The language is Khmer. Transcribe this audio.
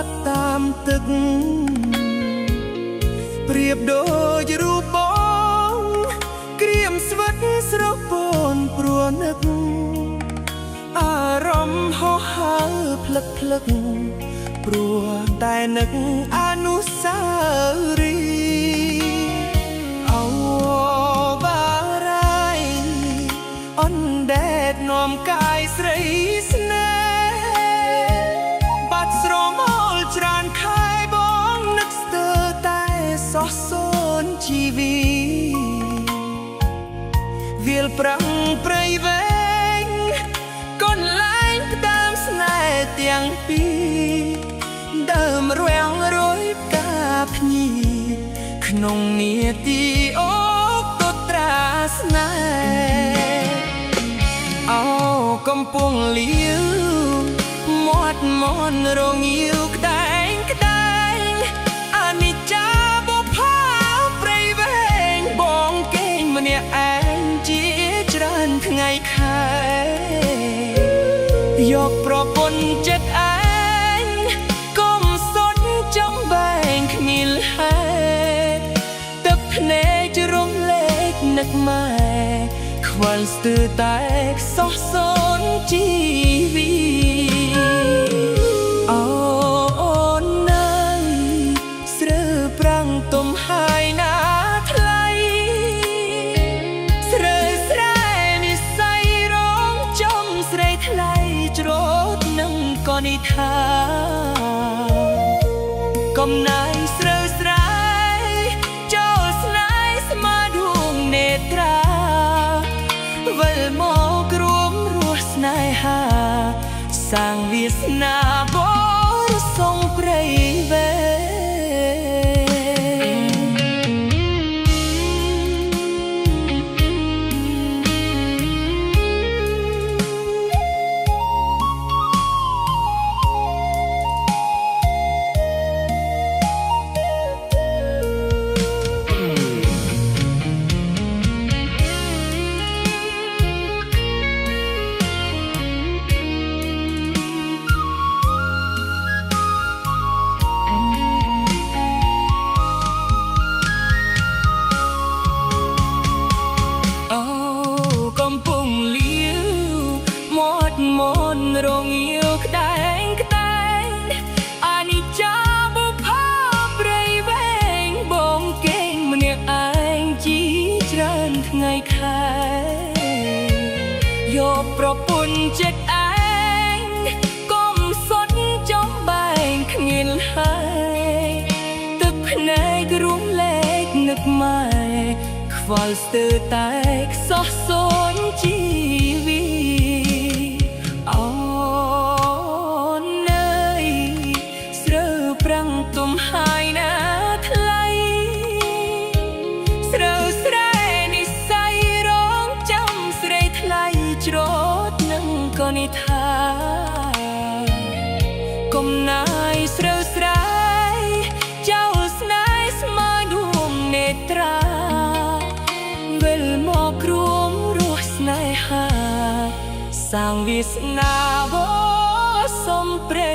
តតាមទឹកប្រៀបដូចរូបបងក្រៀមស្វិតស្រពនព្រោះនឹកអារម្មណ៍ហោះហើរភ្លឹកភ្លឹកព្រោះតែនឹកអនុស្សាវរីយ៍អូបារាយអនដែតនាំកាយស្រីស្នេហ៍បាត់ស្រមោលច្រើនខែបងនឹកស្ទើរតែសោះសូនជីវីវាលប្រាំងព្រៃវែងកូនលែងផ្ដើមស្នេហ៍ទាំងពីរដើមរាំងរយផ្កាភ្ញីក្នុងនាទីអូកតត្រាស្នេហ៍អូកំពុងលាវមាត់មន់រងាវក្តែងក្តែងអនិច្ចាបុប្ផាព្រៃវែងបងកេងម្នាក់ឯងជាច្រើនថ្ងៃខែយកប្រពន្ធចិត្តឯងកុំសុនចំបែងគ្មានហេតុទឹកភ្នែកជ្រំលែកនឹកម៉ែខ្វល់ស្ទើរតែសោះសូនជីវីអូអូនណៃស្រើប្រាំងទុំហើយណាថ្លៃស្រើស្រែនិស័យរងចំស្រីថ្លៃច្រូតនឹងក៏និថាកំណាយស្រើស្រែចូលស្នេហ៍ស្មាដួងនេត្រាវិលមករួមរស់ស្នេហាសាងវាសនាបរិសុទ្ធព្រៃវែមនរងាវក្តែងក្តែងអនិច្ចាបុប្ផាព្រៃវែងបងកេងម្នាក់ឯងជីច្រើនថ្ងៃខែយកប្រពន្ធចិត្តឯងកុំសុនចំបែងគ្មានហើយទឹកភ្នែករួមលែកនឹកម៉ែខ្វល់ស្ទើរតែសោះសូនជីវីអូនអើយស្រើប្រាំងទុំហើយណាថ្លៃស្រើស្រែនិស័យរងចាំស្រីថ្លៃច្រូតនឹងក៏និថាកំណាយស្រើស្រែចោលស្នេហ៍ស្មើដួងនេត្រាវិលមករួមរស់ស្នេហាសាងវាសនាបសំព្រៃ